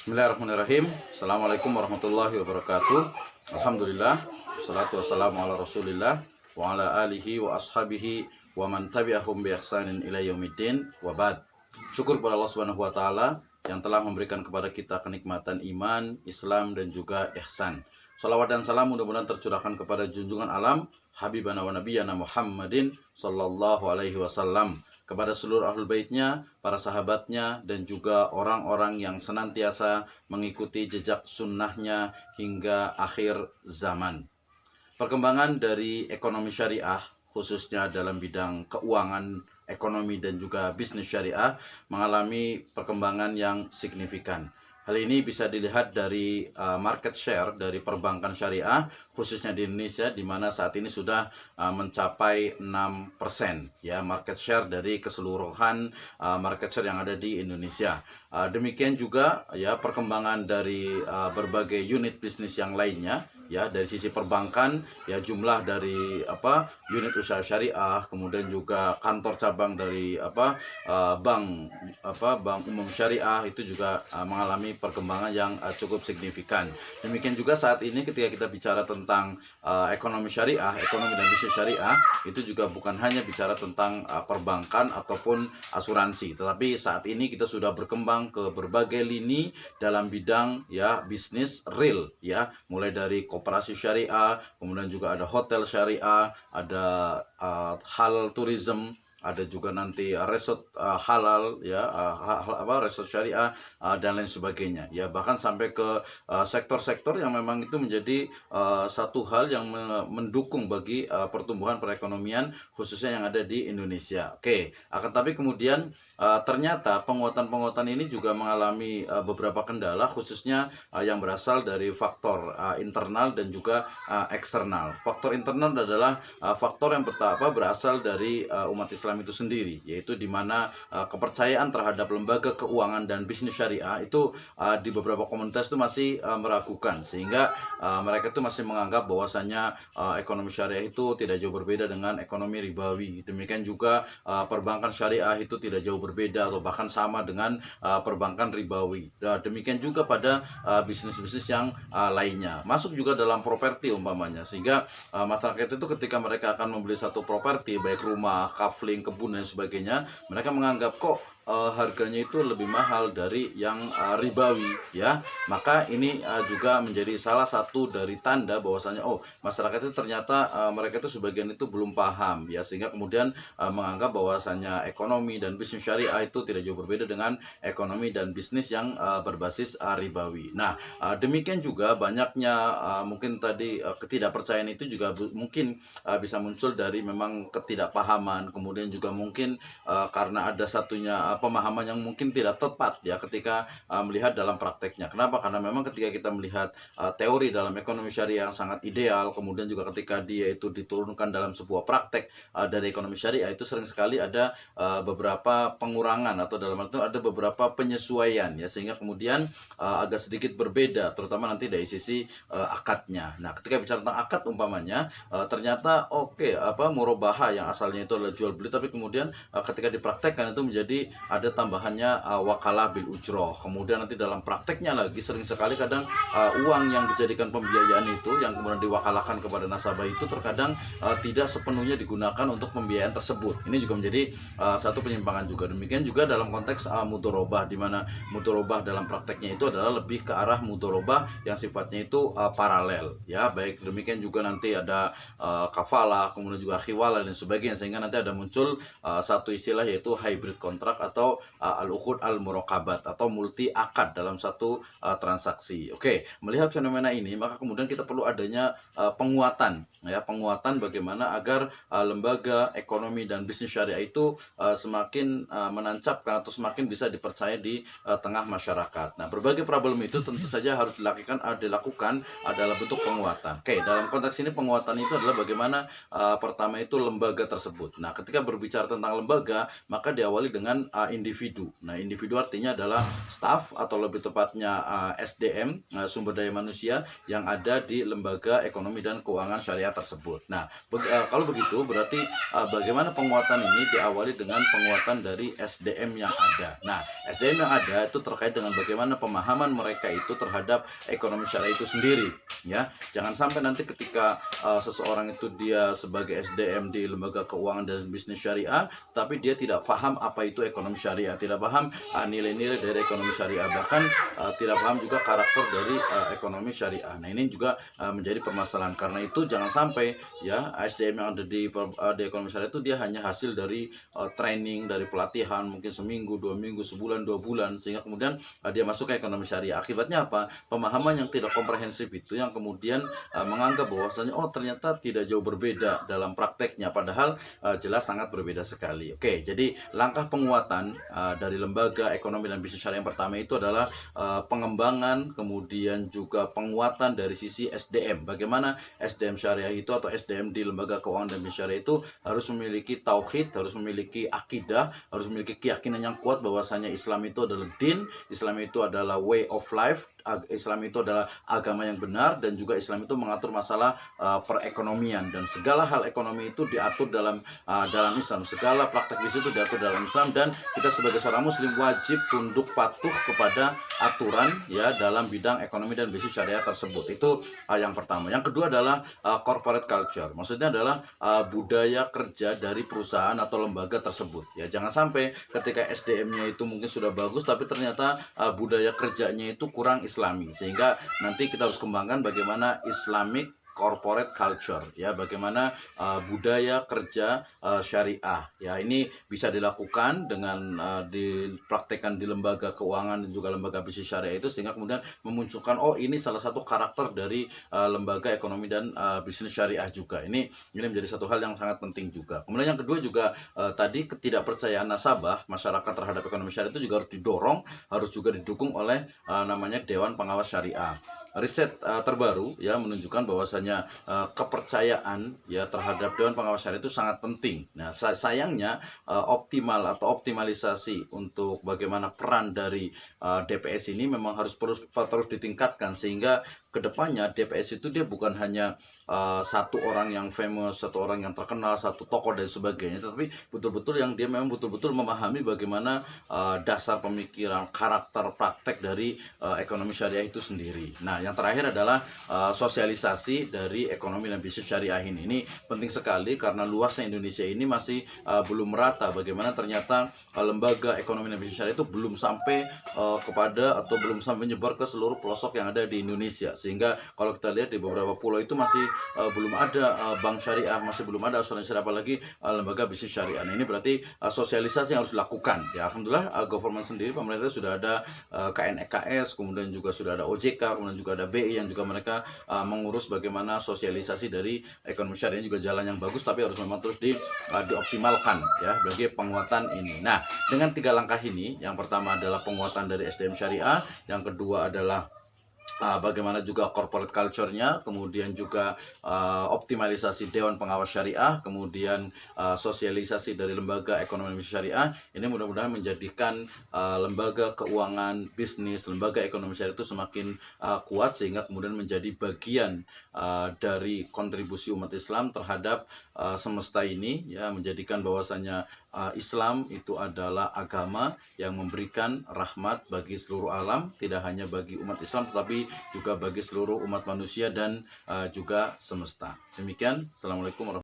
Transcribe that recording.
Bismillahirrahmanirrahim. Assalamualaikum warahmatullahi wabarakatuh. Alhamdulillah. Wassalatu wassalamu ala rasulillah wa ala alihi wa ashabihi wa man tabi'ahum bi ihsanin ila yaumiddin wa ba'd. Syukur kepada Allah Subhanahu wa taala yang telah memberikan kepada kita kenikmatan iman, Islam dan juga ihsan. Salawat dan salam mudah-mudahan tercurahkan kepada junjungan alam Habibana wa Nabiyana Muhammadin sallallahu alaihi wasallam, kepada seluruh ahlul baitnya, para sahabatnya, dan juga orang-orang yang senantiasa mengikuti jejak sunnahnya hingga akhir zaman. Perkembangan dari ekonomi syariah, khususnya dalam bidang keuangan, ekonomi, dan juga bisnis syariah, mengalami perkembangan yang signifikan. Hal ini bisa dilihat dari market share dari perbankan syariah, khususnya di Indonesia, di mana saat ini sudah mencapai 6% ya, market share dari keseluruhan market share yang ada di Indonesia. Demikian juga ya perkembangan dari berbagai unit bisnis yang lainnya. Ya, dari sisi perbankan ya, jumlah dari unit usaha syariah, kemudian juga kantor cabang dari bank umum syariah itu juga mengalami perkembangan yang cukup signifikan. Demikian juga saat ini ketika kita bicara tentang ekonomi syariah, ekonomi dan bisnis syariah, itu juga bukan hanya bicara tentang perbankan ataupun asuransi, tetapi saat ini kita sudah berkembang ke berbagai lini dalam bidang ya bisnis real ya, mulai dari koperasi syariah, kemudian juga ada hotel syariah, ada halal tourism, ada juga nanti resort halal ya, resort syariah dan lain sebagainya ya, bahkan sampai ke sektor-sektor yang memang itu menjadi satu hal yang mendukung bagi pertumbuhan perekonomian khususnya yang ada di Indonesia. Oke, akan tapi kemudian ternyata penguatan-penguatan ini juga mengalami beberapa kendala, khususnya yang berasal dari faktor internal dan juga eksternal. Faktor internal adalah faktor yang berasal dari umat Islam itu sendiri, yaitu di mana kepercayaan terhadap lembaga keuangan dan bisnis syariah itu di beberapa komunitas itu masih meragukan, sehingga mereka itu masih menganggap bahwasanya ekonomi syariah itu tidak jauh berbeda dengan ekonomi ribawi. Demikian juga perbankan syariah itu tidak jauh berbeda atau bahkan sama dengan perbankan ribawi. Demikian juga pada bisnis-bisnis yang lainnya, masuk juga dalam properti umpamanya, sehingga masyarakat itu ketika mereka akan membeli satu properti, baik rumah, kafling, kebun dan sebagainya, mereka menganggap kok harganya itu lebih mahal dari yang ribawi ya. Maka ini juga menjadi salah satu dari tanda bahwasanya masyarakat itu ternyata mereka itu sebagian itu belum paham ya, sehingga kemudian menganggap bahwasanya ekonomi dan bisnis syariah itu tidak jauh berbeda dengan ekonomi dan bisnis yang berbasis ribawi. Nah, demikian juga banyaknya mungkin tadi ketidakpercayaan itu juga mungkin bisa muncul dari memang ketidakpahaman, kemudian juga mungkin karena ada satunya pemahaman yang mungkin tidak tepat ya ketika melihat dalam prakteknya. Kenapa? Karena memang ketika kita melihat teori dalam ekonomi syariah yang sangat ideal, kemudian juga ketika dia itu diturunkan dalam sebuah praktek dari ekonomi syariah, itu sering sekali ada beberapa pengurangan atau dalam arti ada beberapa penyesuaian ya, sehingga kemudian agak sedikit berbeda, terutama nanti dari sisi akadnya. Nah, ketika bicara tentang akad umpamanya, ternyata murabahah yang asalnya itu adalah jual beli, tapi kemudian ketika dipraktekkan itu menjadi ada tambahannya wakalah bil ujroh. Kemudian nanti dalam prakteknya lagi sering sekali kadang uang yang dijadikan pembiayaan itu yang kemudian diwakalahkan kepada nasabah itu terkadang tidak sepenuhnya digunakan untuk pembiayaan tersebut. Ini juga menjadi satu penyimpangan juga. Demikian juga dalam konteks mudorobah, di mana mudorobah dalam prakteknya itu adalah lebih ke arah mudorobah yang sifatnya itu paralel ya. Baik demikian juga nanti ada kafalah, kemudian juga khiwalah dan sebagainya, sehingga nanti ada muncul satu istilah yaitu hybrid kontrak atau al-uqud al-muraqabat atau multi akad dalam satu transaksi. Oke, melihat fenomena ini maka kemudian kita perlu adanya penguatan ya, penguatan bagaimana agar lembaga ekonomi dan bisnis syariah itu semakin menancapkan atau semakin bisa dipercaya di tengah masyarakat. Nah, berbagai problem itu tentu saja harus dilakukan adalah bentuk penguatan. Oke, dalam konteks ini penguatan itu adalah bagaimana pertama itu lembaga tersebut. Nah, ketika berbicara tentang lembaga, maka diawali dengan individu. Nah, individu artinya adalah staff atau lebih tepatnya SDM, sumber daya manusia yang ada di lembaga ekonomi dan keuangan syariah tersebut. Nah, kalau begitu berarti bagaimana penguatan ini diawali dengan penguatan dari SDM yang ada. Nah, SDM yang ada itu terkait dengan bagaimana pemahaman mereka itu terhadap ekonomi syariah itu sendiri, ya. Jangan sampai nanti ketika seseorang itu dia sebagai SDM di lembaga keuangan dan bisnis syariah, tapi dia tidak paham apa itu ekonomi syariah, tidak paham nilai-nilai dari ekonomi syariah, bahkan tidak paham juga karakter dari ekonomi syariah. Nah, ini juga menjadi permasalahan. Karena itu jangan sampai ya SDM yang ada di ekonomi syariah itu dia hanya hasil dari training, dari pelatihan mungkin seminggu, 2 minggu, sebulan, 2 bulan, sehingga kemudian dia masuk ke ekonomi syariah. Akibatnya apa? Pemahaman yang tidak komprehensif itu yang kemudian menganggap bahwasanya ternyata tidak jauh berbeda dalam prakteknya, padahal jelas sangat berbeda sekali. Oke, jadi langkah penguatan dari lembaga ekonomi dan bisnis syariah yang pertama itu adalah pengembangan, kemudian juga penguatan dari sisi SDM. Bagaimana SDM syariah itu atau SDM di lembaga keuangan dan bisnis syariah itu harus memiliki tauhid, harus memiliki akidah, harus memiliki keyakinan yang kuat bahwasanya Islam itu adalah din, Islam itu adalah way of life, Islam itu adalah agama yang benar, dan juga Islam itu mengatur masalah perekonomian, dan segala hal ekonomi itu diatur dalam Islam. Segala praktek bisnis itu diatur dalam Islam, dan kita sebagai seorang muslim wajib tunduk patuh kepada aturan ya dalam bidang ekonomi dan bisnis syariah tersebut. Itu yang pertama. Yang kedua adalah corporate culture. Maksudnya adalah budaya kerja dari perusahaan atau lembaga tersebut. Ya, jangan sampai ketika SDM-nya itu mungkin sudah bagus, tapi ternyata budaya kerjanya itu kurang Islami, sehingga nanti kita harus kembangkan bagaimana Islamic corporate culture, ya, bagaimana budaya kerja syariah, ya. Ini bisa dilakukan dengan dipraktekkan di lembaga keuangan dan juga lembaga bisnis syariah itu, sehingga kemudian memunculkan ini salah satu karakter dari lembaga ekonomi dan bisnis syariah juga. Ini menjadi satu hal yang sangat penting juga. Kemudian yang kedua juga tadi ketidakpercayaan nasabah masyarakat terhadap ekonomi syariah itu juga harus didorong, harus juga didukung oleh namanya Dewan Pengawas Syariah. Riset terbaru ya menunjukkan bahwasanya kepercayaan ya terhadap Dewan Pengawas Syariah itu sangat penting. Nah, sayangnya optimal atau optimalisasi untuk bagaimana peran dari DPS ini memang harus terus ditingkatkan, sehingga kedepannya DPS itu dia bukan hanya satu orang yang famous, satu orang yang terkenal, satu tokoh dan sebagainya, tetapi betul-betul yang dia memang betul-betul memahami bagaimana dasar pemikiran, karakter, praktek dari ekonomi syariah itu sendiri. Nah, yang terakhir adalah sosialisasi dari ekonomi dan bisnis syariah ini. Ini penting sekali karena luasnya Indonesia ini masih belum merata. Bagaimana ternyata lembaga ekonomi dan bisnis syariah itu belum sampai kepada atau belum sampai menyebar ke seluruh pelosok yang ada di Indonesia. Sehingga kalau kita lihat di beberapa pulau itu masih belum ada bank syariah, masih belum ada asuransi syariah, apalagi lembaga bisnis syariah. Nah, ini berarti sosialisasi yang harus dilakukan. Ya, alhamdulillah government sendiri, pemerintah sudah ada KNEKS, kemudian juga sudah ada OJK, kemudian juga ada BI yang juga mereka mengurus bagaimana sosialisasi dari ekonomi syariah juga jalan yang bagus, tapi harus memang terus dioptimalkan ya bagi penguatan ini. Nah, dengan 3 langkah ini, yang pertama adalah penguatan dari SDM syariah, yang kedua adalah bagaimana juga corporate culture-nya, kemudian juga optimalisasi Dewan Pengawas Syariah, kemudian sosialisasi dari lembaga ekonomi syariah. Ini mudah-mudahan menjadikan lembaga keuangan bisnis, lembaga ekonomi syariah itu semakin kuat, sehingga kemudian menjadi bagian dari kontribusi umat Islam terhadap semesta ini, ya, menjadikan bahwasanya Islam itu adalah agama yang memberikan rahmat bagi seluruh alam, tidak hanya bagi umat Islam tetapi juga bagi seluruh umat manusia dan juga semesta. Demikian, Assalamualaikum warahmatullahi wabarakatuh.